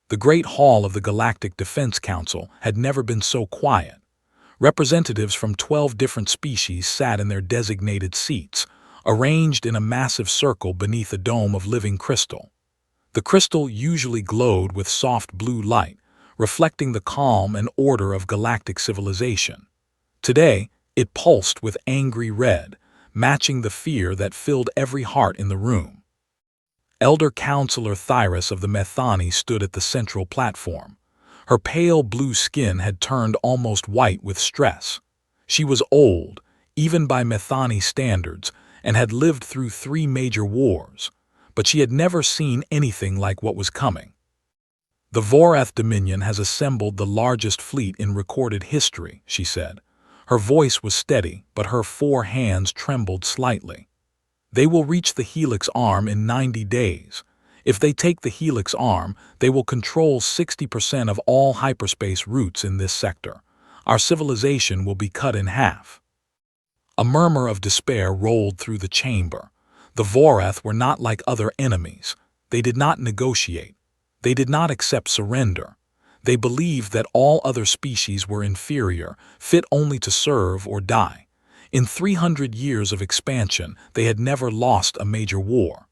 The Great Hall of the Galactic Defense Council had never been so quiet. Representatives from 12 different species sat in their designated seats, arranged in a massive circle beneath a dome of living crystal. The crystal usually glowed with soft blue light, reflecting the calm and order of galactic civilization. Today, it pulsed with angry red, matching the fear that filled every heart in the room. Elder Counselor Thyrus of the Methani stood at the central platform. Her pale blue skin had turned almost white with stress. She was old, even by Methani standards, and had lived through 3 major wars, but she had never seen anything like what was coming. The Vorath Dominion has assembled the largest fleet in recorded history, she said. Her voice was steady, but her 4 hands trembled slightly. They will reach the Helix Arm in 90 days. If they take the Helix Arm, they will control 60% of all hyperspace routes in this sector. Our civilization will be cut in half. A murmur of despair rolled through the chamber. The Vorath were not like other enemies. They did not negotiate. They did not accept surrender. They believed that all other species were inferior, fit only to serve or die. In 300 years of expansion, they had never lost a major war.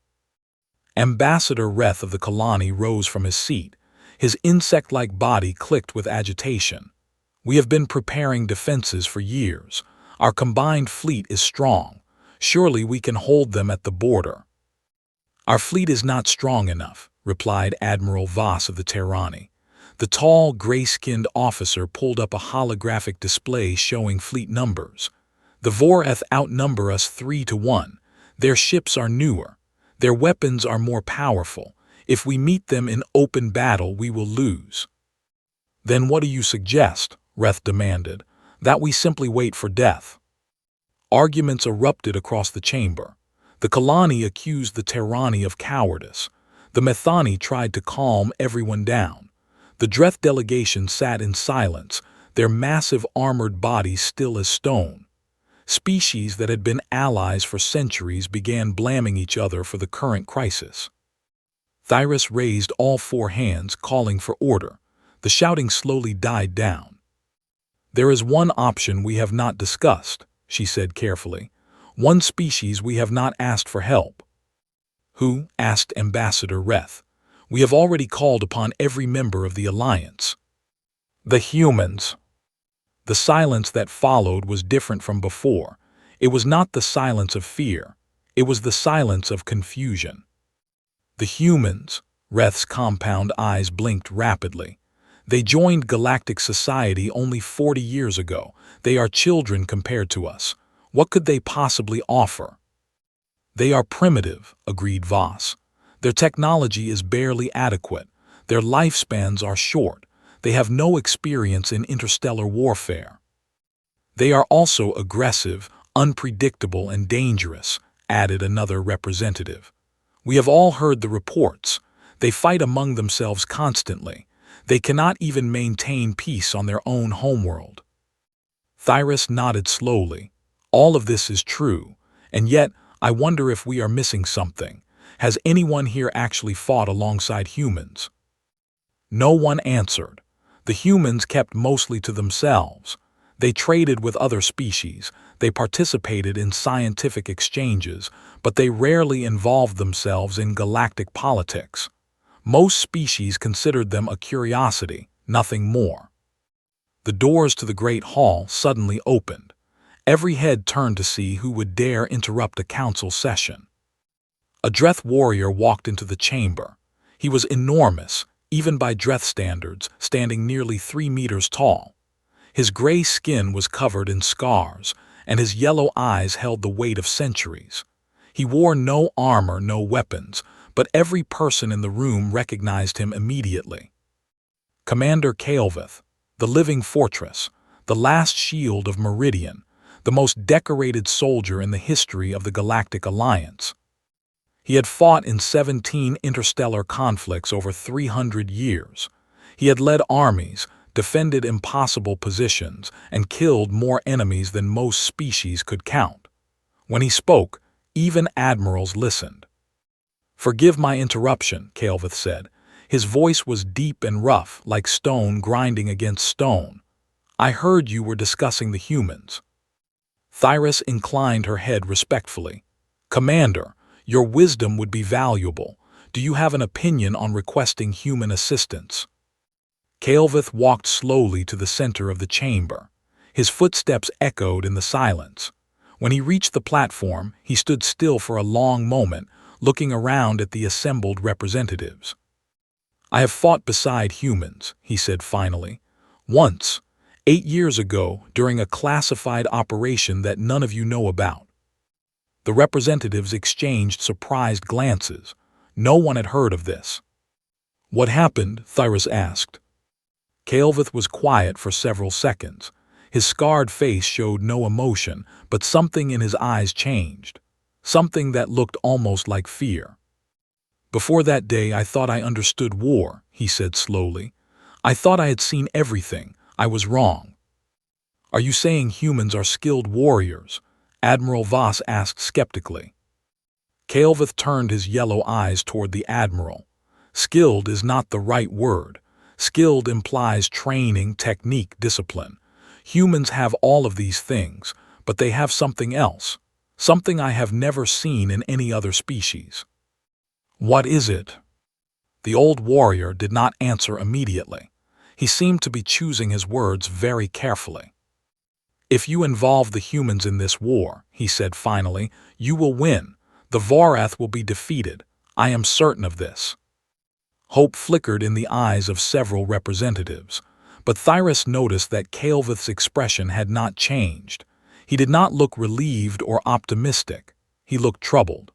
Ambassador Reth of the Kalani rose from his seat. His insect-like body clicked with agitation. We have been preparing defenses for years. Our combined fleet is strong. Surely we can hold them at the border. Our fleet is not strong enough, replied Admiral Voss of the Terrani. The tall, gray-skinned officer pulled up a holographic display showing fleet numbers. The Vorath outnumber us 3-1. Their ships are newer. Their weapons are more powerful. If we meet them in open battle, we will lose. Then what do you suggest? Reth demanded. That we simply wait for death. Arguments erupted across the chamber. The Kalani accused the Terrani of cowardice. The Methani tried to calm everyone down. The Dreth delegation sat in silence, their massive armored bodies still as stone. Species that had been allies for centuries began blaming each other for the current crisis. Thyrus raised all 4 hands, calling for order. The shouting slowly died down. There is one option we have not discussed, she said carefully. One species we have not asked for help. Who? Asked Ambassador Reth. We have already called upon every member of the Alliance. The humans. The silence that followed was different from before. It was not the silence of fear. It was the silence of confusion. The humans. Reth's compound eyes blinked rapidly. They joined galactic society only 40 years ago. They are children compared to us. What could they possibly offer? They are primitive, agreed Voss. Their technology is barely adequate. Their lifespans are short. They have no experience in interstellar warfare. They are also aggressive, unpredictable, and dangerous, added another representative. We have all heard the reports. They fight among themselves constantly. They cannot even maintain peace on their own homeworld. Thyrus nodded slowly. All of this is true, and yet I wonder if we are missing something. Has anyone here actually fought alongside humans? No one answered. The humans kept mostly to themselves. They traded with other species, they participated in scientific exchanges, but they rarely involved themselves in galactic politics. Most species considered them a curiosity, nothing more. The doors to the Great Hall suddenly opened. Every head turned to see who would dare interrupt a council session. A Dreth warrior walked into the chamber. He was enormous, even by Dreth standards, standing nearly 3 meters tall. His gray skin was covered in scars, and his yellow eyes held the weight of centuries. He wore no armor, no weapons, but every person in the room recognized him immediately. Commander Kael'veth, the living fortress, the last shield of Meridian, the most decorated soldier in the history of the Galactic Alliance. He had fought in 17 interstellar conflicts over 300 years. He had led armies, defended impossible positions, and killed more enemies than most species could count. When he spoke, even admirals listened. "Forgive my interruption," Kael'veth said. His voice was deep and rough, like stone grinding against stone. "I heard you were discussing the humans." Thyris inclined her head respectfully. "Commander, your wisdom would be valuable. Do you have an opinion on requesting human assistance?" Kael'vith walked slowly to the center of the chamber. His footsteps echoed in the silence. When he reached the platform, he stood still for a long moment, looking around at the assembled representatives. "I have fought beside humans," he said finally. "Once, 8 years ago, during a classified operation that none of you know about." The representatives exchanged surprised glances. No one had heard of this. "What happened?" Thyris asked. Kael'vith was quiet for several seconds. His scarred face showed no emotion, but something in his eyes changed. Something that looked almost like fear. "Before that day, I thought I understood war," he said slowly. "I thought I had seen everything. I was wrong." "Are you saying humans are skilled warriors?" Admiral Voss asked skeptically. Kael'vith turned his yellow eyes toward the Admiral. "Skilled is not the right word. Skilled implies training, technique, discipline. Humans have all of these things, but they have something else, something I have never seen in any other species." "What is it?" The old warrior did not answer immediately. He seemed to be choosing his words very carefully. "If you involve the humans in this war," he said finally, "you will win. The Vorath will be defeated. I am certain of this." Hope flickered in the eyes of several representatives, but Thyris noticed that Kael'vith's expression had not changed. He did not look relieved or optimistic. He looked troubled.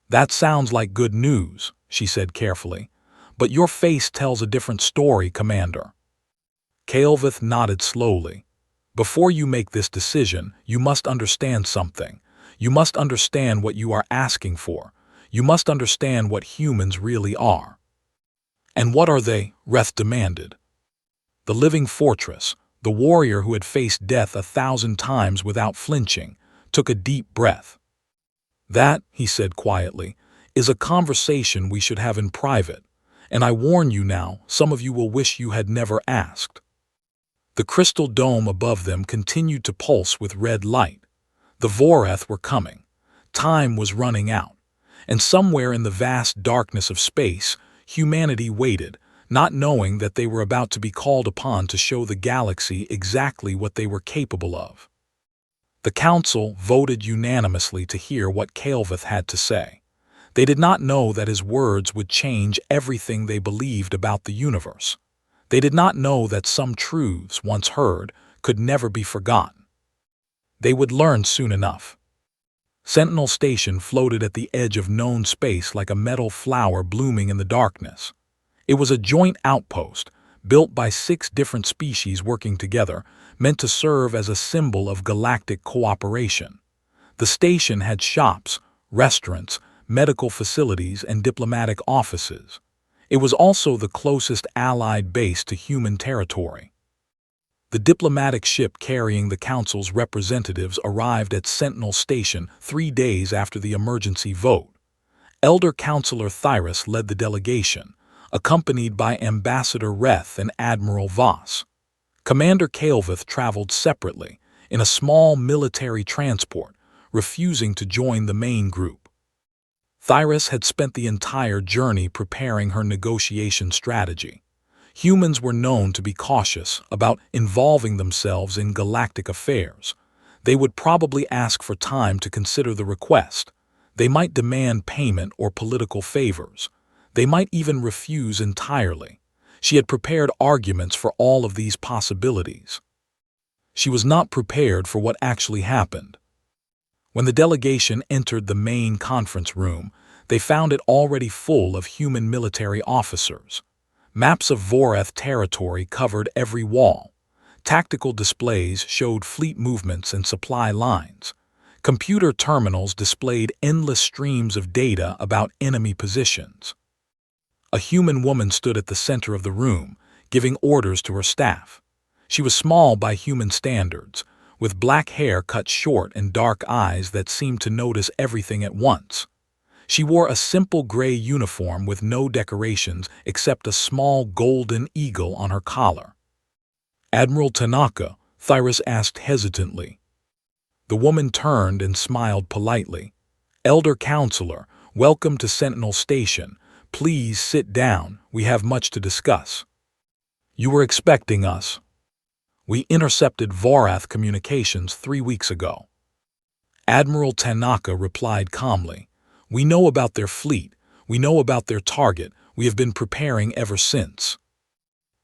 "That sounds like good news," she said carefully, "but your face tells a different story, Commander." Kael'vith nodded slowly. "Before you make this decision, you must understand something. You must understand what you are asking for. You must understand what humans really are." "And what are they?" Reth demanded. "The living fortress." The warrior who had faced death 1,000 times without flinching took a deep breath. "That," he said quietly, "is a conversation we should have in private. And I warn you now, some of you will wish you had never asked." The crystal dome above them continued to pulse with red light. The Vorath were coming. Time was running out. And somewhere in the vast darkness of space, humanity waited, not knowing that they were about to be called upon to show the galaxy exactly what they were capable of. The council voted unanimously to hear what Kael'vith had to say. They did not know that his words would change everything they believed about the universe. They did not know that some truths, once heard, could never be forgotten. They would learn soon enough. Sentinel Station floated at the edge of known space like a metal flower blooming in the darkness. It was a joint outpost, built by 6 different species working together, meant to serve as a symbol of galactic cooperation. The station had shops, restaurants, medical facilities, and diplomatic offices. It was also the closest allied base to human territory. The diplomatic ship carrying the Council's representatives arrived at Sentinel Station 3 days after the emergency vote. Elder Counselor Thyris led the delegation, accompanied by Ambassador Reth and Admiral Voss. Commander Kael'vith traveled separately, in a small military transport, refusing to join the main group. Thyris had spent the entire journey preparing her negotiation strategy. Humans were known to be cautious about involving themselves in galactic affairs. They would probably ask for time to consider the request. They might demand payment or political favors. They might even refuse entirely. She had prepared arguments for all of these possibilities. She was not prepared for what actually happened. When the delegation entered the main conference room, they found it already full of human military officers. Maps of Vorath territory covered every wall. Tactical displays showed fleet movements and supply lines. Computer terminals displayed endless streams of data about enemy positions. A human woman stood at the center of the room, giving orders to her staff. She was small by human standards, with black hair cut short and dark eyes that seemed to notice everything at once. She wore a simple gray uniform with no decorations except a small golden eagle on her collar. "Admiral Tanaka," Thyras asked hesitantly. The woman turned and smiled politely. "Elder Counselor, welcome to Sentinel Station. Please sit down, we have much to discuss." "You were expecting us." "We intercepted Vorath communications 3 weeks ago." Admiral Tanaka replied calmly. "We know about their fleet. We know about their target. We have been preparing ever since."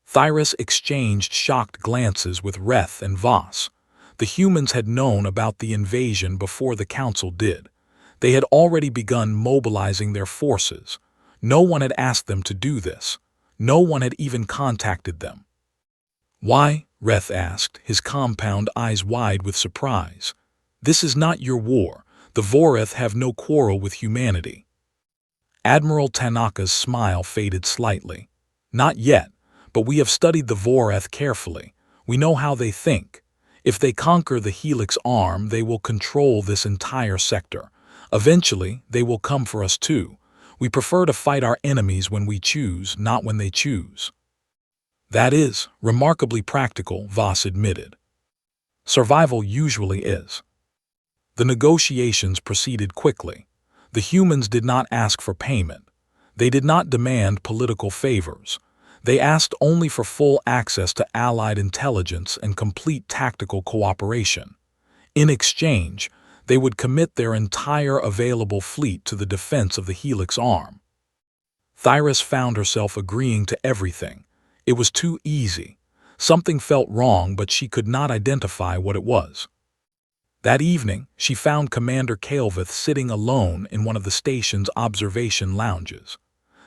Thyras exchanged shocked glances with Reth and Voss. The humans had known about the invasion before the Council did. They had already begun mobilizing their forces. No one had asked them to do this. No one had even contacted them. "Why?" Reth asked, his compound eyes wide with surprise. "This is not your war. The Vorath have no quarrel with humanity." Admiral Tanaka's smile faded slightly. "Not yet, but we have studied the Vorath carefully. We know how they think. If they conquer the Helix arm, they will control this entire sector. Eventually, they will come for us too. We prefer to fight our enemies when we choose, not when they choose." "That is remarkably practical," Voss admitted. "Survival usually is." The negotiations proceeded quickly. The humans did not ask for payment. They did not demand political favors. They asked only for full access to Allied intelligence and complete tactical cooperation. In exchange, they would commit their entire available fleet to the defense of the Helix arm. Thyras found herself agreeing to everything. It was too easy. Something felt wrong, but she could not identify what it was. That evening, she found Commander Kael'vith sitting alone in one of the station's observation lounges.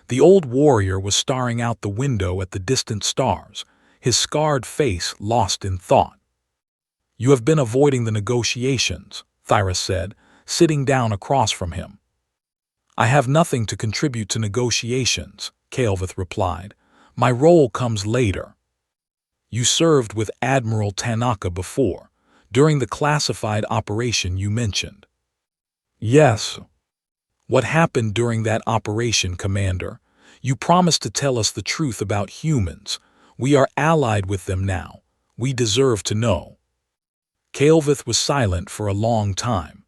The old warrior was staring out the window at the distant stars, his scarred face lost in thought. "You have been avoiding the negotiations," Thyras said, sitting down across from him. "I have nothing to contribute to negotiations," Kael'vith replied. "My role comes later." "You served with Admiral Tanaka before, during the classified operation you mentioned." "Yes." "What happened during that operation, Commander? You promised to tell us the truth about humans. We are allied with them now. We deserve to know." Kael'vith was silent for a long time.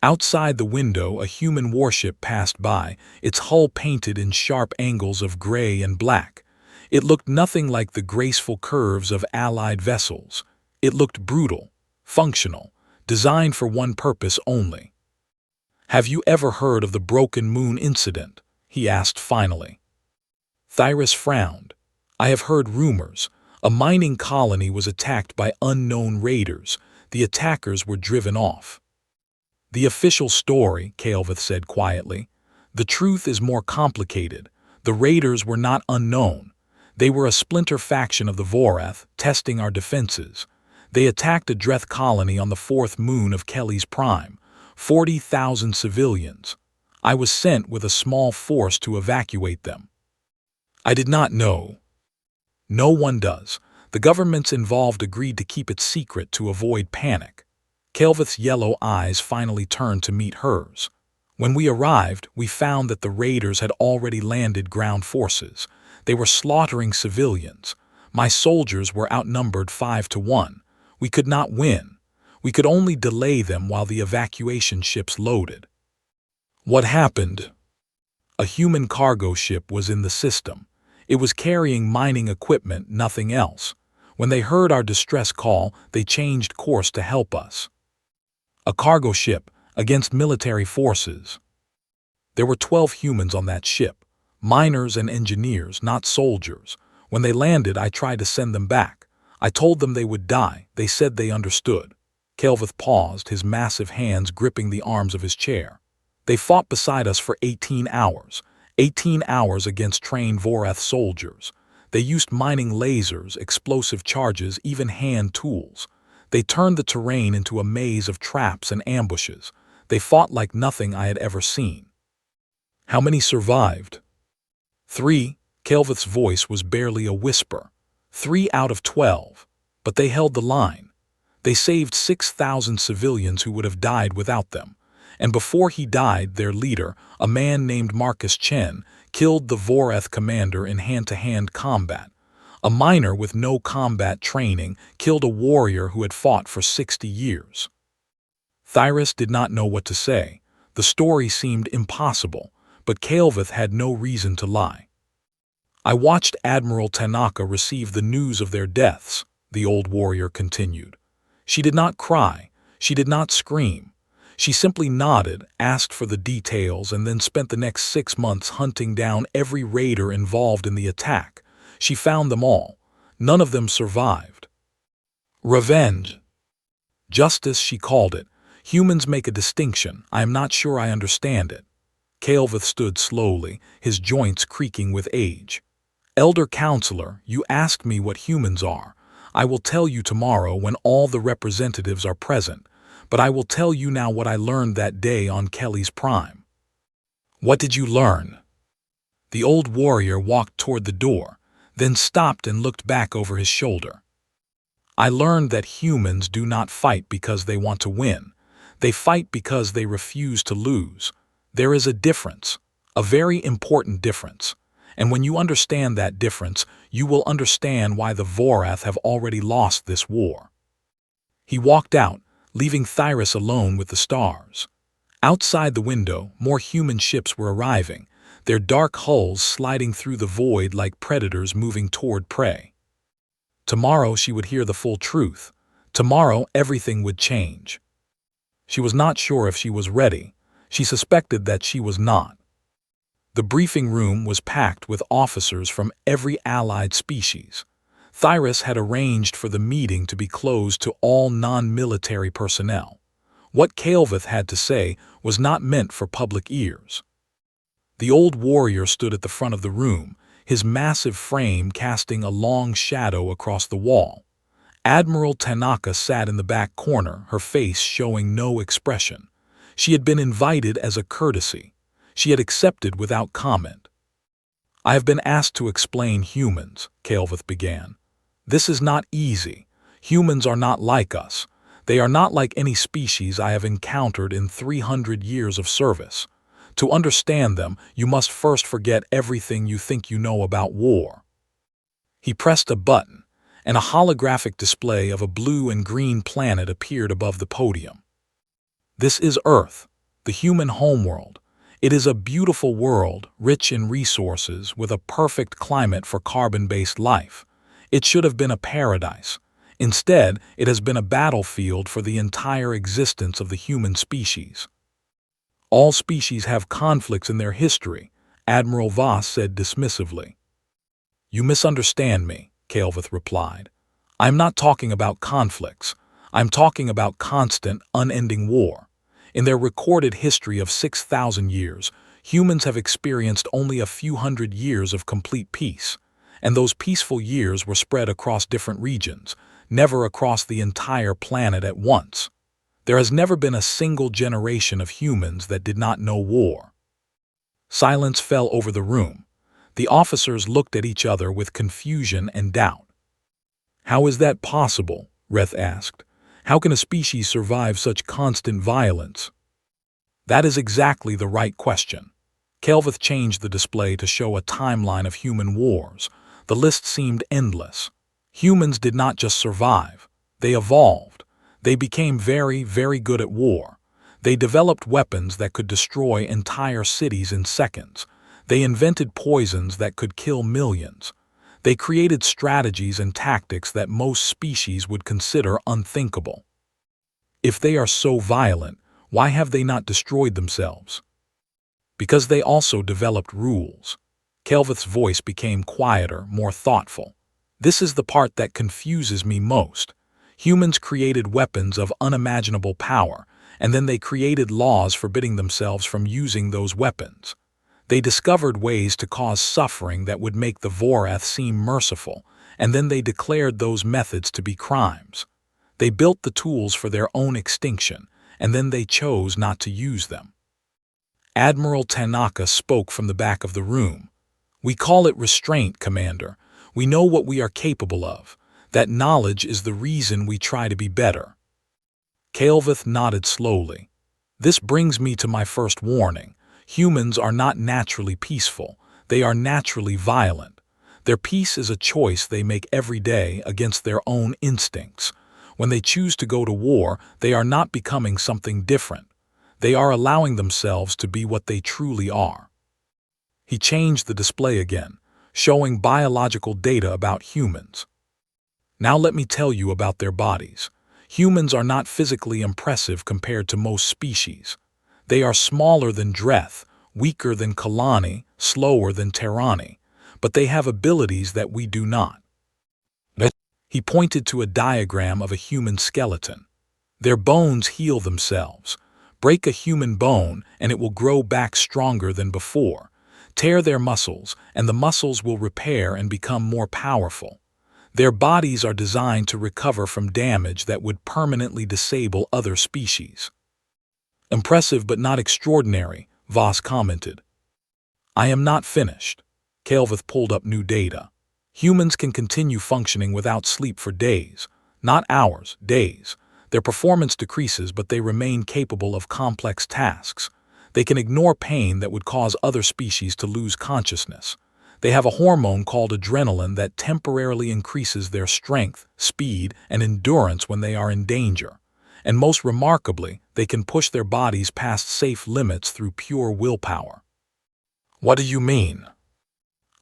Outside the window, a human warship passed by, its hull painted in sharp angles of gray and black. It looked nothing like the graceful curves of Allied vessels. It looked brutal, functional, designed for one purpose only. "Have you ever heard of the Broken Moon incident?" he asked finally. Thyras frowned. "I have heard rumors. A mining colony was attacked by unknown raiders. The attackers were driven off." "The official story," Kael'vith said quietly. "The truth is more complicated. The raiders were not unknown. They were a splinter faction of the Vorath, testing our defenses. They attacked a Dreth colony on the 4th moon of Kelly's Prime. 40,000 civilians. I was sent with a small force to evacuate them." "I did not know." "No one does. The governments involved agreed to keep it secret to avoid panic." Kael'vith's yellow eyes finally turned to meet hers. "When we arrived, we found that the raiders had already landed ground forces. They were slaughtering civilians. My soldiers were outnumbered 5-1. We could not win. We could only delay them while the evacuation ships loaded." "What happened?" "A human cargo ship was in the system. It was carrying mining equipment, nothing else. When they heard our distress call, they changed course to help us." "A cargo ship against military forces." "There were 12 humans on that ship. Miners and engineers, not soldiers. When they landed, I tried to send them back. I told them they would die. They said they understood." Kael'vith paused, his massive hands gripping the arms of his chair. "They fought beside us for 18 hours. 18 hours against trained Vorath soldiers. They used mining lasers, explosive charges, even hand tools. They turned the terrain into a maze of traps and ambushes. They fought like nothing I had ever seen." "How many survived?" "3. Kael'vith's voice was barely a whisper. 3 out of 12. But they held the line. They saved 6,000 civilians who would have died without them. and before he died, their leader, a man named Marcus Chen, killed the Voreth commander in hand-to-hand combat. A miner with no combat training killed a warrior who had fought for 60 years. Thyrus did not know what to say. The story seemed impossible, but Kael'veth had no reason to lie. I watched Admiral Tanaka receive the news of their deaths, the old warrior continued. She did not cry, she did not scream. She simply nodded, asked for the details, and then spent the next 6 months hunting down every raider involved in the attack. She found them all. None of them survived. Revenge. Justice, she called it. Humans make a distinction. I am not sure I understand it. Kael'veth stood slowly, his joints creaking with age. Elder Counselor, you asked me what humans are. I will tell you tomorrow when all the representatives are present, but I will tell you now what I learned that day on Kelly's Prime. What did you learn? The old warrior walked toward the door, then stopped and looked back over his shoulder. I learned that humans do not fight because they want to win. They fight because they refuse to lose. There is a difference, a very important difference. And when you understand that difference, you will understand why the Voreth have already lost this war. He walked out, leaving Thyrus alone with the stars. Outside the window, more human ships were arriving, their dark hulls sliding through the void like predators moving toward prey. Tomorrow she would hear the full truth. Tomorrow everything would change. She was not sure if she was ready. She suspected that she was not. The briefing room was packed with officers from every allied species. Thyrus had arranged for the meeting to be closed to all non-military personnel. What Kael'veth had to say was not meant for public ears. The old warrior stood at the front of the room, his massive frame casting a long shadow across the wall. Admiral Tanaka sat in the back corner, her face showing no expression. She had been invited as a courtesy. She had accepted without comment. I have been asked to explain humans, Kael'veth began. This is not easy. Humans are not like us. They are not like any species I have encountered in 300 years of service. To understand them, you must first forget everything you think you know about war. He pressed a button, and a holographic display of a blue and green planet appeared above the podium. This is Earth, the human homeworld. It is a beautiful world, rich in resources, with a perfect climate for carbon-based life. It should have been a paradise. Instead, it has been a battlefield for the entire existence of the human species. All species have conflicts in their history, Admiral Voss said dismissively. You misunderstand me, Kael'veth replied. I'm not talking about conflicts. I'm talking about constant, unending war. In their recorded history of 6,000 years, humans have experienced only a few hundred years of complete peace, and those peaceful years were spread across different regions, never across the entire planet at once. There has never been a single generation of humans that did not know war. Silence fell over the room. The officers looked at each other with confusion and doubt. How is that possible? Reth asked. How can a species survive such constant violence? That is exactly the right question. Kael'veth changed the display to show a timeline of human wars. The list seemed endless. Humans did not just survive. They evolved. They became very, very good at war. They developed weapons that could destroy entire cities in seconds. They invented poisons that could kill millions. They created strategies and tactics that most species would consider unthinkable. If they are so violent, why have they not destroyed themselves? Because they also developed rules. Kael'veth's voice became quieter, more thoughtful. This is the part that confuses me most. Humans created weapons of unimaginable power, and then they created laws forbidding themselves from using those weapons. They discovered ways to cause suffering that would make the Voreth seem merciful, and then they declared those methods to be crimes. They built the tools for their own extinction, and then they chose not to use them. Admiral Tanaka spoke from the back of the room. We call it restraint, Commander. We know what we are capable of. That knowledge is the reason we try to be better. Kael'veth nodded slowly. This brings me to my first warning. Humans are not naturally peaceful. They are naturally violent. Their peace is a choice they make every day against their own instincts. When they choose to go to war, they are not becoming something different. They are allowing themselves to be what they truly are. He changed the display again, showing biological data about humans. Now let me tell you about their bodies. Humans are not physically impressive compared to most species. They are smaller than Dreth, weaker than Kalani, slower than Terrani, but they have abilities that we do not. He pointed to a diagram of a human skeleton. Their bones heal themselves. Break a human bone and it will grow back stronger than before. Tear their muscles and the muscles will repair and become more powerful. Their bodies are designed to recover from damage that would permanently disable other species. Impressive but not extraordinary, Voss commented. I am not finished. Kelvith pulled up new data. Humans can continue functioning without sleep for days, not hours, days. Their performance decreases, but they remain capable of complex tasks. They can ignore pain that would cause other species to lose consciousness. They have a hormone called adrenaline that temporarily increases their strength, speed, and endurance when they are in danger. And most remarkably, they can push their bodies past safe limits through pure willpower. What do you mean?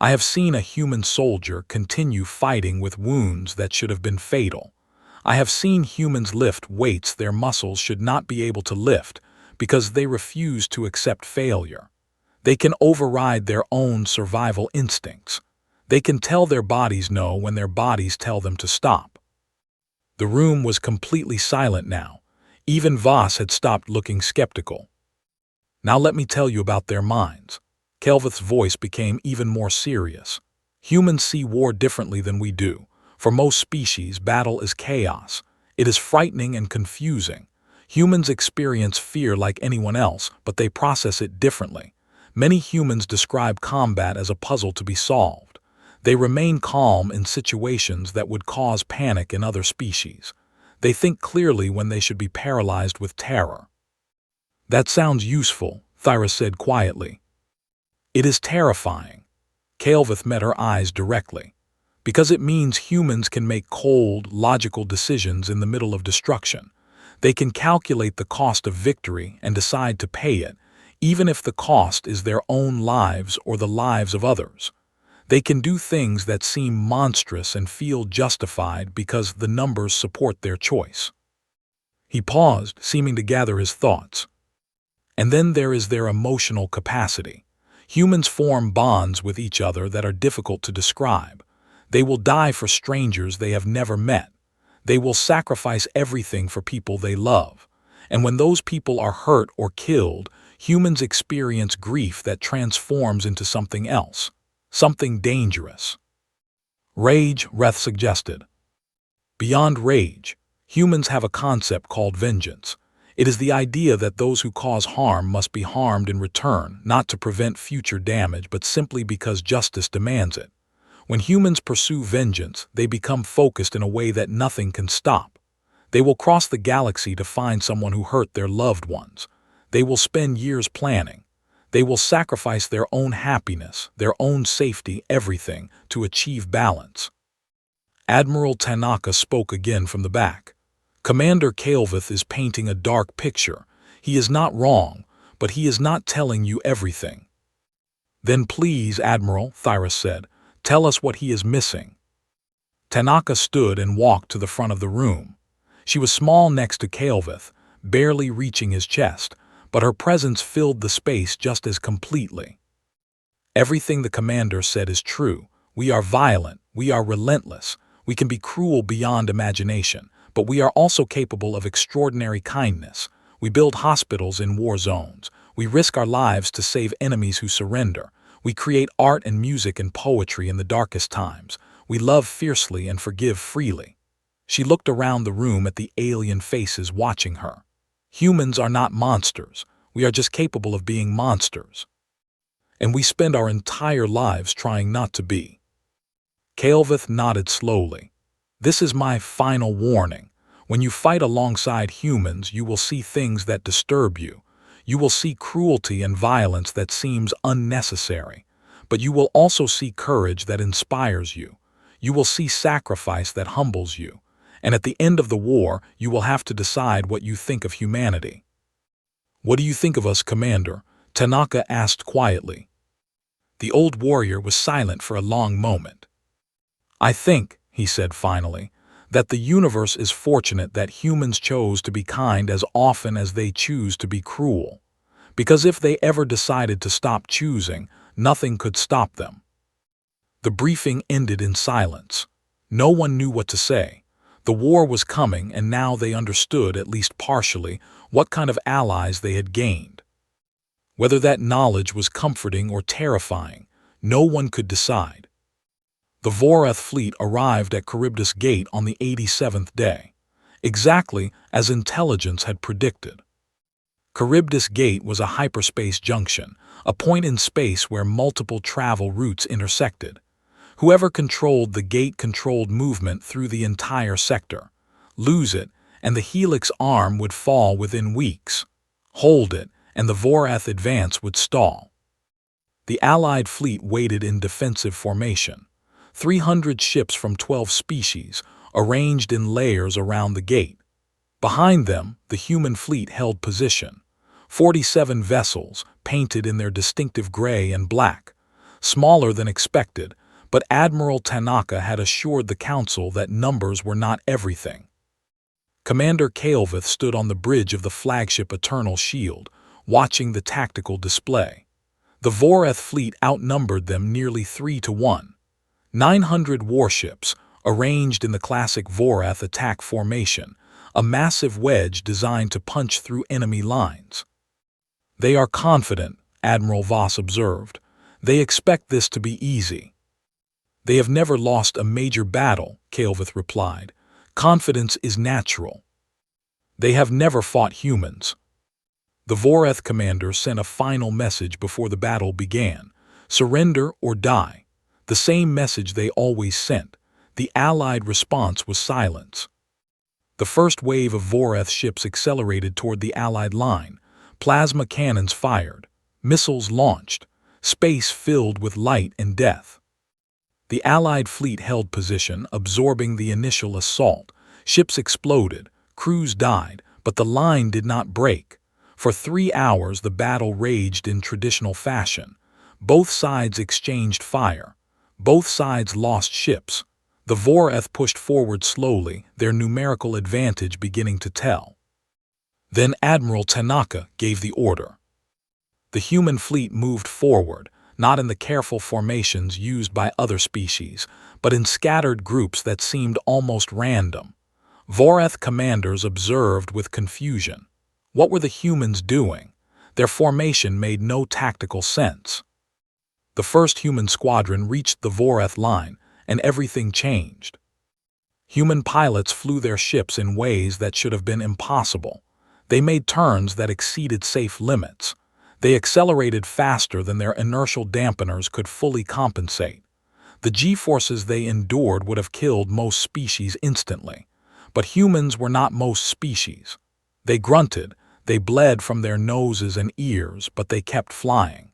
I have seen a human soldier continue fighting with wounds that should have been fatal. I have seen humans lift weights their muscles should not be able to lift because they refuse to accept failure. They can override their own survival instincts. They can tell their bodies no when their bodies tell them to stop. The room was completely silent now. Even Voss had stopped looking skeptical. Now let me tell you about their minds. Kelvith's voice became even more serious. Humans see war differently than we do. For most species, battle is chaos. It is frightening and confusing. Humans experience fear like anyone else, but they process it differently. Many humans describe combat as a puzzle to be solved. They remain calm in situations that would cause panic in other species. They think clearly when they should be paralyzed with terror. That sounds useful, Thyra said quietly. It is terrifying. Kelvith met her eyes directly. Because it means humans can make cold, logical decisions in the middle of destruction. They can calculate the cost of victory and decide to pay it, even if the cost is their own lives or the lives of others. They can do things that seem monstrous and feel justified because the numbers support their choice. He paused, seeming to gather his thoughts. And then there is their emotional capacity. Humans form bonds with each other that are difficult to describe. They will die for strangers they have never met. They will sacrifice everything for people they love. And when those people are hurt or killed, humans experience grief that transforms into something else, something dangerous. Rage, Reth suggested. Beyond rage, humans have a concept called vengeance. It is the idea that those who cause harm must be harmed in return, not to prevent future damage, but simply because justice demands it. When humans pursue vengeance, they become focused in a way that nothing can stop. They will cross the galaxy to find someone who hurt their loved ones. They will spend years planning. They will sacrifice their own happiness, their own safety, everything, to achieve balance. Admiral Tanaka spoke again from the back. Commander Kelvith is painting a dark picture. He is not wrong, but he is not telling you everything. Then please, Admiral, Thyra said, tell us what he is missing. Tanaka stood and walked to the front of the room. She was small next to Kelvith, barely reaching his chest, but her presence filled the space just as completely. Everything the commander said is true. We are violent, we are relentless, we can be cruel beyond imagination, but we are also capable of extraordinary kindness. We build hospitals in war zones. We risk our lives to save enemies who surrender. We create art and music and poetry in the darkest times. We love fiercely and forgive freely. She looked around the room at the alien faces watching her. Humans are not monsters. We are just capable of being monsters. And we spend our entire lives trying not to be. Kelvith nodded slowly. This is my final warning. When you fight alongside humans, you will see things that disturb you. You will see cruelty and violence that seems unnecessary. But you will also see courage that inspires you. You will see sacrifice that humbles you. And at the end of the war, you will have to decide what you think of humanity. "What do you think of us, Commander?" Tanaka asked quietly. The old warrior was silent for a long moment. "I think," he said finally, "that the universe is fortunate that humans chose to be kind as often as they choose to be cruel. Because if they ever decided to stop choosing, nothing could stop them." The briefing ended in silence. No one knew what to say. The war was coming, and now they understood, at least partially, what kind of allies they had gained. Whether that knowledge was comforting or terrifying, no one could decide. The Vorath fleet arrived at Charybdis Gate on the 87th day, exactly as intelligence had predicted. Charybdis Gate was a hyperspace junction, a point in space where multiple travel routes intersected. Whoever controlled the gate controlled movement through the entire sector. Lose it, and the helix arm would fall within weeks. Hold it, and the Vorath advance would stall. The Allied fleet waited in defensive formation. 300 ships from 12 species, arranged in layers around the gate. Behind them, the human fleet held position. 47 vessels, painted in their distinctive gray and black. Smaller than expected, but Admiral Tanaka had assured the Council that numbers were not everything. Commander Kael'veth stood on the bridge of the flagship Eternal Shield, watching the tactical display. The Vorath fleet outnumbered them nearly 3-1. 900 warships, arranged in the classic Vorath attack formation, a massive wedge designed to punch through enemy lines. "They are confident," Admiral Voss observed. "They expect this to be easy." "They have never lost a major battle," Kael'veth replied. "Confidence is natural." "They have never fought humans." The Vorath commander sent a final message before the battle began: "Surrender or die." The same message they always sent. The Allied response was silence. The first wave of Vorath ships accelerated toward the Allied line. Plasma cannons fired. Missiles launched. Space filled with light and death. The Allied fleet held position, absorbing the initial assault. Ships exploded, crews died, but the line did not break. For 3 hours the battle raged in traditional fashion. Both sides exchanged fire. Both sides lost ships. The Vorath pushed forward slowly, their numerical advantage beginning to tell. Then Admiral Tanaka gave the order. The human fleet moved forward, not in the careful formations used by other species, but in scattered groups that seemed almost random. Vorath commanders observed with confusion. What were the humans doing? Their formation made no tactical sense. The first human squadron reached the Vorath line, and everything changed. Human pilots flew their ships in ways that should have been impossible. They made turns that exceeded safe limits. They accelerated faster than their inertial dampeners could fully compensate. The G-forces they endured would have killed most species instantly. But humans were not most species. They grunted, they bled from their noses and ears, but they kept flying.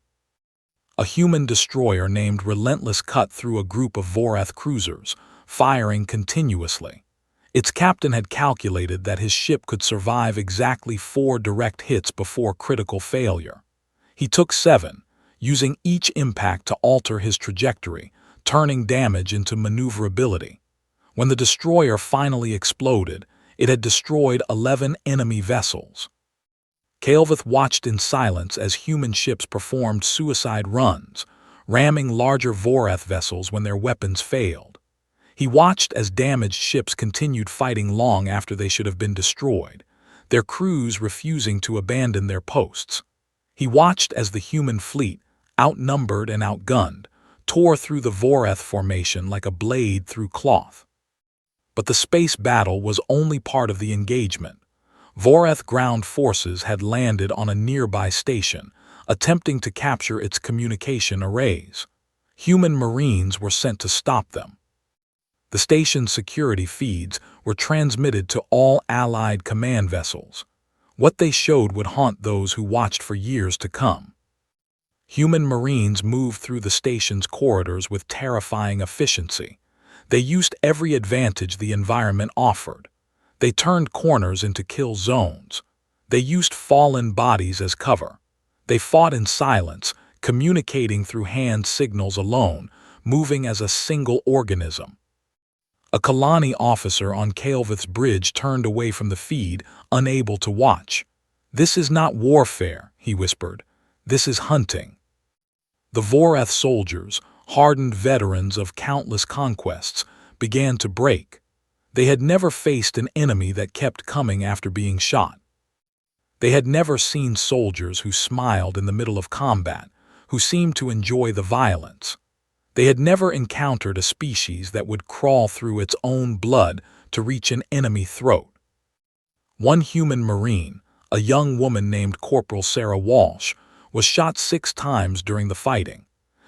A human destroyer named Relentless cut through a group of Vorath cruisers, firing continuously. Its captain had calculated that his ship could survive exactly 4 direct hits before critical failure. He took 7, using each impact to alter his trajectory, turning damage into maneuverability. When the destroyer finally exploded, it had destroyed 11 enemy vessels. Kael'veth watched in silence as human ships performed suicide runs, ramming larger Vorath vessels when their weapons failed. He watched as damaged ships continued fighting long after they should have been destroyed, their crews refusing to abandon their posts. He watched as the human fleet, outnumbered and outgunned, tore through the Vorath formation like a blade through cloth. But the space battle was only part of the engagement. Vorath ground forces had landed on a nearby station, attempting to capture its communication arrays. Human Marines were sent to stop them. The station's security feeds, were transmitted to all Allied command vessels. What they showed would haunt those who watched for years to come. Human Marines moved through the station's corridors with terrifying efficiency. They used every advantage the environment offered. They turned corners into kill zones. They used fallen bodies as cover. They fought in silence, communicating through hand signals alone, moving as a single organism. A Kalani officer on Kael'th's bridge turned away from the feed, unable to watch. "This is not warfare," he whispered. "This is hunting." The Voreth soldiers, hardened veterans of countless conquests, began to break. They had never faced an enemy that kept coming after being shot. They had never seen soldiers who smiled in the middle of combat, who seemed to enjoy the violence. They had never encountered a species that would crawl through its own blood to reach an enemy throat. One human Marine, a young woman named Corporal Sarah Walsh, was shot 6 times during the fighting.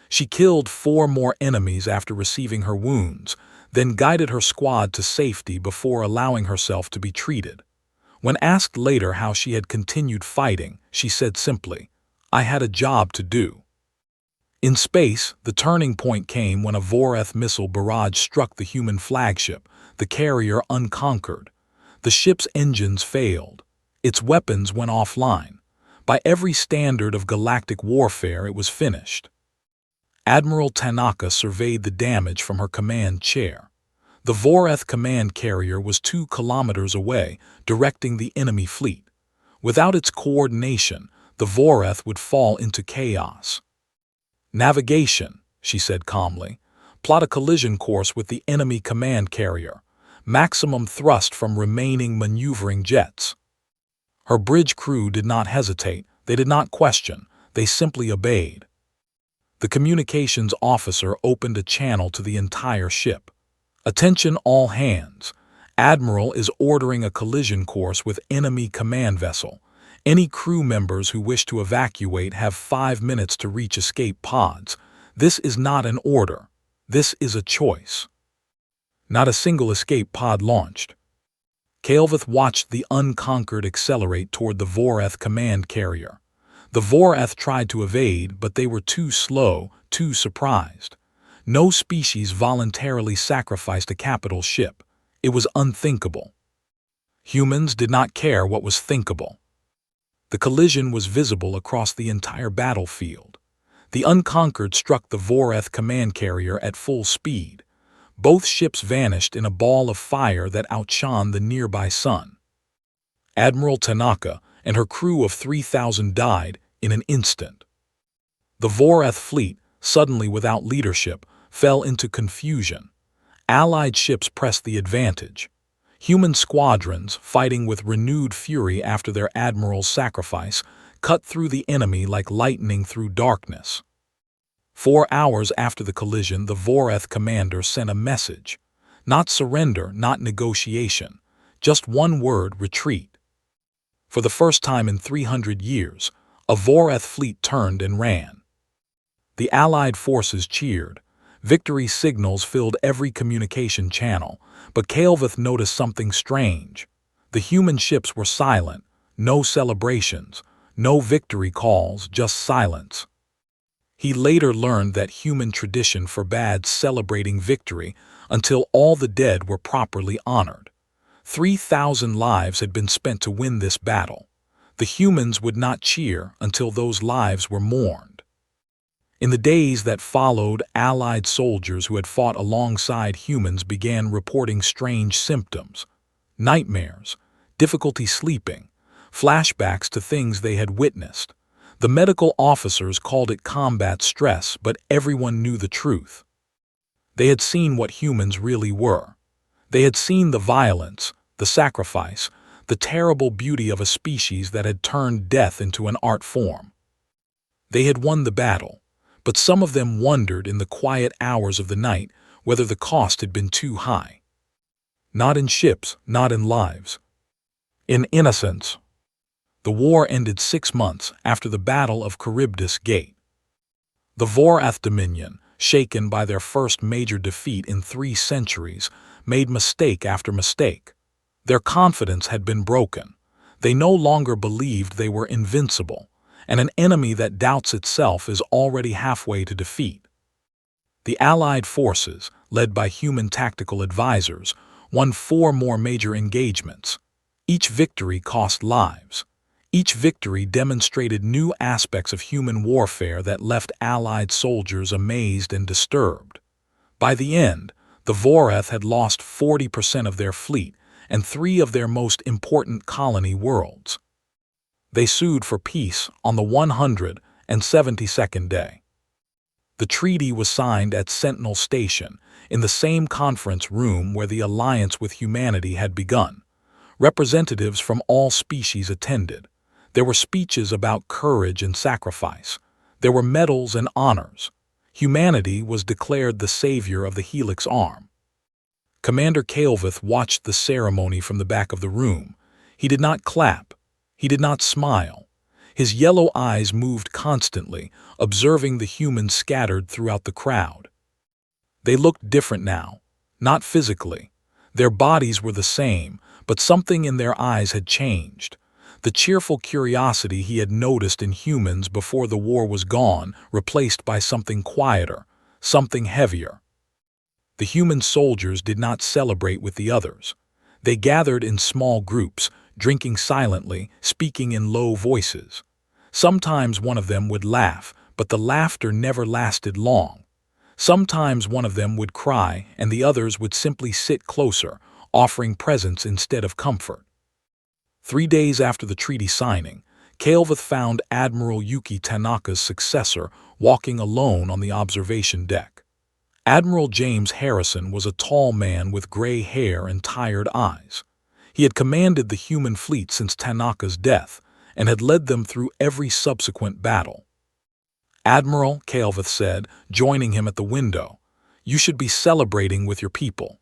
She killed 4 more enemies after receiving her wounds, then guided her squad to safety before allowing herself to be treated. When asked later how she had continued fighting, she said simply, "I had a job to do." In space, the turning point came when a Voreth missile barrage struck the human flagship, the carrier Unconquered. The ship's engines failed. Its weapons went offline. By every standard of galactic warfare, it was finished. Admiral Tanaka surveyed the damage from her command chair. The Voreth command carrier was 2 kilometers away, directing the enemy fleet. Without its coordination, the Voreth would fall into chaos. "Navigation," she said calmly. "Plot a collision course with the enemy command carrier. Maximum thrust from remaining maneuvering jets." Her bridge crew did not hesitate. They did not question. They simply obeyed. The communications officer opened a channel to the entire ship. "Attention all hands. Admiral is ordering a collision course with enemy command vessel. Any crew members who wish to evacuate have 5 minutes to reach escape pods. This is not an order. This is a choice." Not a single escape pod launched. Kael'th watched the Unconquered accelerate toward the Voreth command carrier. The Voreth tried to evade, but they were too slow, too surprised. No species voluntarily sacrificed a capital ship. It was unthinkable. Humans did not care what was thinkable. The collision was visible across the entire battlefield. The Unconquered struck the Voreth command carrier at full speed. Both ships vanished in a ball of fire that outshone the nearby sun. Admiral Tanaka and her crew of 3,000 died in an instant. The Voreth fleet, suddenly without leadership, fell into confusion. Allied ships pressed the advantage. Human squadrons, fighting with renewed fury after their admiral's sacrifice, cut through the enemy like lightning through darkness. 4 hours after the collision, the Voreth commander sent a message. Not surrender, not negotiation. Just one word: retreat. For the first time in 300 years, a Voreth fleet turned and ran. The Allied forces cheered. Victory signals filled every communication channel, but Kael'th noticed something strange. The human ships were silent. No celebrations, no victory calls, just silence. He later learned that human tradition forbade celebrating victory until all the dead were properly honored. 3,000 lives had been spent to win this battle. The humans would not cheer until those lives were mourned. In the days that followed, Allied soldiers who had fought alongside humans began reporting strange symptoms: nightmares, difficulty sleeping, flashbacks to things they had witnessed. The medical officers called it combat stress, but everyone knew the truth. They had seen what humans really were. They had seen the violence, the sacrifice, the terrible beauty of a species that had turned death into an art form. They had won the battle, but some of them wondered in the quiet hours of the night whether the cost had been too high. Not in ships, not in lives. In innocence. The war ended 6 months after the Battle of Charybdis Gate. The Voreth Dominion, shaken by their first major defeat in 3 centuries, made mistake after mistake. Their confidence had been broken. They no longer believed they were invincible, and an enemy that doubts itself is already halfway to defeat. The Allied forces, led by human tactical advisors, won 4 more major engagements. Each victory cost lives. Each victory demonstrated new aspects of human warfare that left Allied soldiers amazed and disturbed. By the end, the Voreth had lost 40% of their fleet and 3 of their most important colony worlds. They sued for peace on the 172nd day. The treaty was signed at Sentinel Station, in the same conference room where the alliance with humanity had begun. Representatives from all species attended. There were speeches about courage and sacrifice. There were medals and honors. Humanity was declared the savior of the Helix Arm. Commander Kael'veth watched the ceremony from the back of the room. He did not clap. He did not smile. His yellow eyes moved constantly, observing the humans scattered throughout the crowd. They looked different now, not physically. Their bodies were the same, but something in their eyes had changed. The cheerful curiosity he had noticed in humans before the war was gone, replaced by something quieter, something heavier. The human soldiers did not celebrate with the others. They gathered in small groups, drinking silently, speaking in low voices. Sometimes one of them would laugh, but the laughter never lasted long. Sometimes one of them would cry, and the others would simply sit closer, offering presents instead of comfort. 3 days after the treaty signing, Kael'veth found Admiral Yuki Tanaka's successor walking alone on the observation deck. Admiral James Harrison was a tall man with gray hair and tired eyes. He had commanded the human fleet since Tanaka's death and had led them through every subsequent battle. "Admiral," Kael'veth said, joining him at the window, "you should be celebrating with your people."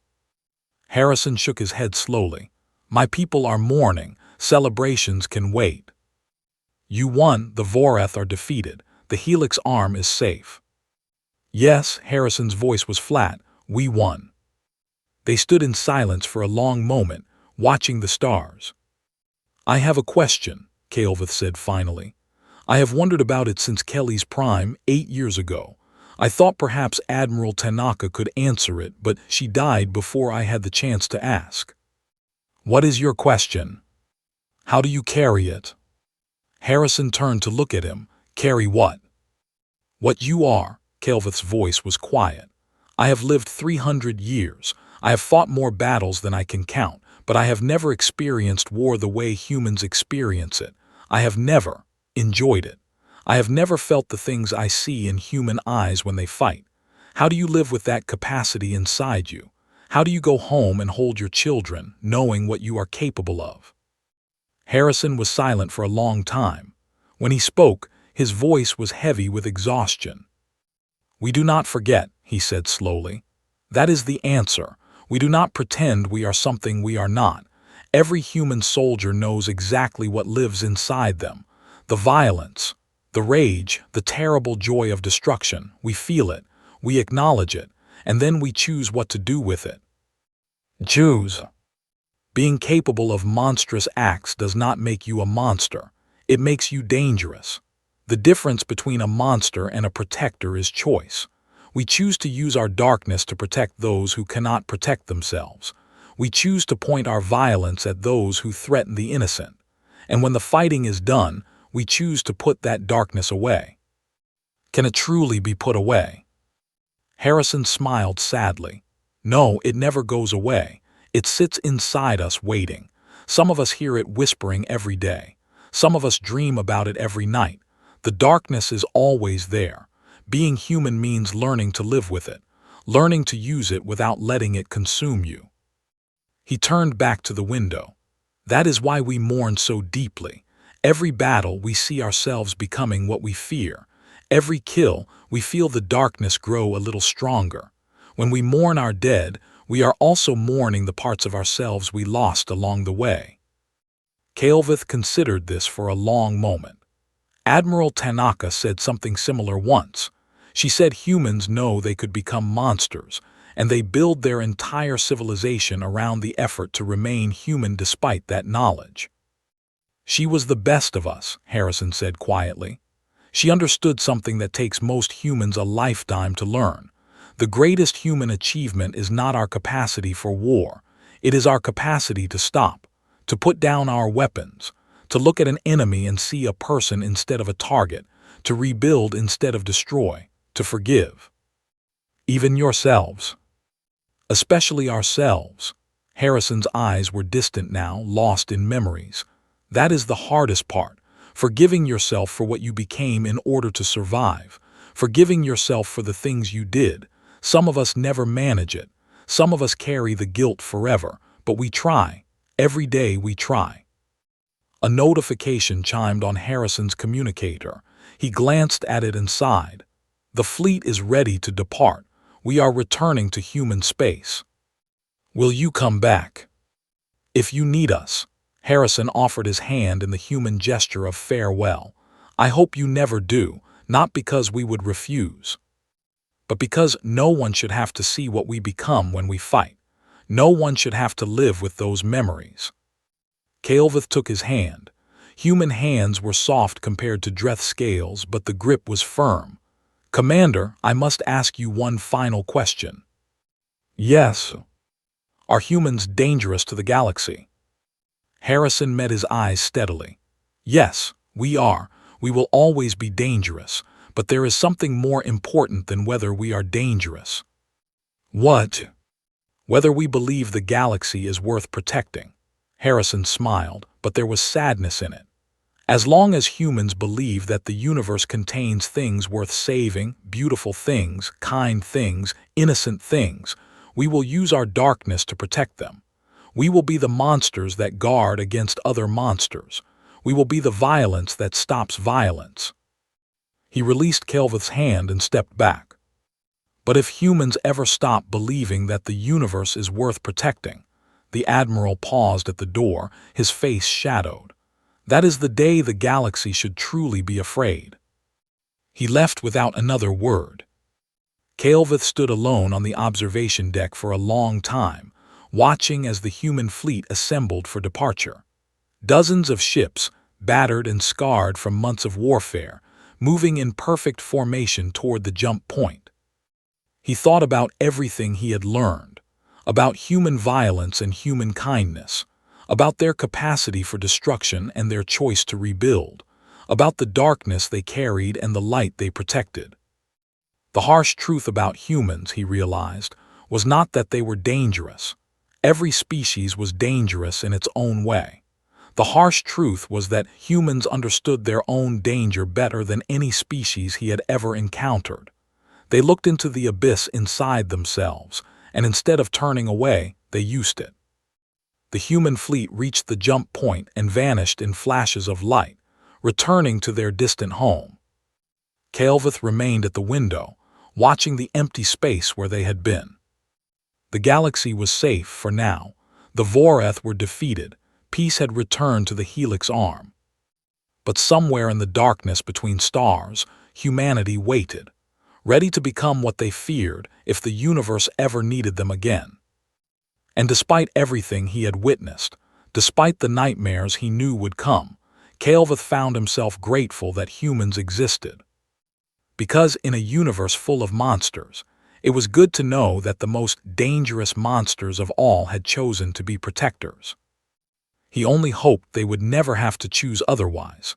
Harrison shook his head slowly. "My people are mourning. Celebrations can wait." "You won. The Voreth are defeated. The Helix Arm is safe." "Yes," Harrison's voice was flat, "we won." They stood in silence for a long moment, watching the stars. "I have a question," Kael'veth said finally. "I have wondered about it since Kelly's Prime 8 years ago. I thought perhaps Admiral Tanaka could answer it, but she died before I had the chance to ask." "What is your question? How do you carry it?" Harrison turned to look at him. "Carry what?" "What you are." Kael'veth's voice was quiet. "I have lived 300 years. I have fought more battles than I can count, but I have never experienced war the way humans experience it. I have never enjoyed it. I have never felt the things I see in human eyes when they fight. How do you live with that capacity inside you? How do you go home and hold your children, knowing what you are capable of?" Harrison was silent for a long time. When he spoke, his voice was heavy with exhaustion. "We do not forget," he said slowly. "That is the answer. We do not pretend we are something we are not. Every human soldier knows exactly what lives inside them. The violence, the rage, the terrible joy of destruction. We feel it, we acknowledge it, and then we choose what to do with it." Choose. Being capable of monstrous acts does not make you a monster. It makes you dangerous. The difference between a monster and a protector is choice. We choose to use our darkness to protect those who cannot protect themselves. We choose to point our violence at those who threaten the innocent. And when the fighting is done, we choose to put that darkness away. Can it truly be put away? Harrison smiled sadly. No, it never goes away. It sits inside us waiting. Some of us hear it whispering every day. Some of us dream about it every night. The darkness is always there. Being human means learning to live with it, learning to use it without letting it consume you. He turned back to the window. That is why we mourn so deeply. Every battle, we see ourselves becoming what we fear. Every kill, we feel the darkness grow a little stronger. When we mourn our dead, we are also mourning the parts of ourselves we lost along the way. Kael'veth considered this for a long moment. Admiral Tanaka said something similar once. She said humans know they could become monsters, and they build their entire civilization around the effort to remain human despite that knowledge. She was the best of us, Harrison said quietly. She understood something that takes most humans a lifetime to learn. The greatest human achievement is not our capacity for war. It is our capacity to stop, to put down our weapons, to look at an enemy and see a person instead of a target, to rebuild instead of destroy, to forgive. Even yourselves. Especially ourselves. Harrison's eyes were distant now, lost in memories. That is the hardest part, forgiving yourself for what you became in order to survive, forgiving yourself for the things you did. Some of us never manage it. Some of us carry the guilt forever, but we try. Every day we try. A notification chimed on Harrison's communicator. He glanced at it and sighed. The fleet is ready to depart. We are returning to human space. Will you come back? If you need us. Harrison offered his hand in the human gesture of farewell. I hope you never do, not because we would refuse, but because no one should have to see what we become when we fight. No one should have to live with those memories. Calvith took his hand. Human hands were soft compared to Dreth scales, but the grip was firm. Commander, I must ask you one final question. Yes. Are humans dangerous to the galaxy? Harrison met his eyes steadily. Yes, we are. We will always be dangerous, but there is something more important than whether we are dangerous. What? Whether we believe the galaxy is worth protecting. Harrison smiled, but there was sadness in it. As long as humans believe that the universe contains things worth saving, beautiful things, kind things, innocent things, we will use our darkness to protect them. We will be the monsters that guard against other monsters. We will be the violence that stops violence. He released Kelvith's hand and stepped back. But if humans ever stop believing that the universe is worth protecting, the Admiral paused at the door, his face shadowed. That is the day the galaxy should truly be afraid. He left without another word. Calvith stood alone on the observation deck for a long time, watching as the human fleet assembled for departure. Dozens of ships, battered and scarred from months of warfare, moving in perfect formation toward the jump point. He thought about everything he had learned, about human violence and human kindness, about their capacity for destruction and their choice to rebuild, about the darkness they carried and the light they protected. The harsh truth about humans, he realized, was not that they were dangerous. Every species was dangerous in its own way. The harsh truth was that humans understood their own danger better than any species he had ever encountered. They looked into the abyss inside themselves, and instead of turning away, they used it. The human fleet reached the jump point and vanished in flashes of light, returning to their distant home. Calvith remained at the window, watching the empty space where they had been. The galaxy was safe for now. The Voreth were defeated. Peace had returned to the Helix arm. But somewhere in the darkness between stars, humanity waited, ready to become what they feared if the universe ever needed them again. And despite everything he had witnessed, despite the nightmares he knew would come, Calvith found himself grateful that humans existed. Because in a universe full of monsters, it was good to know that the most dangerous monsters of all had chosen to be protectors. He only hoped they would never have to choose otherwise.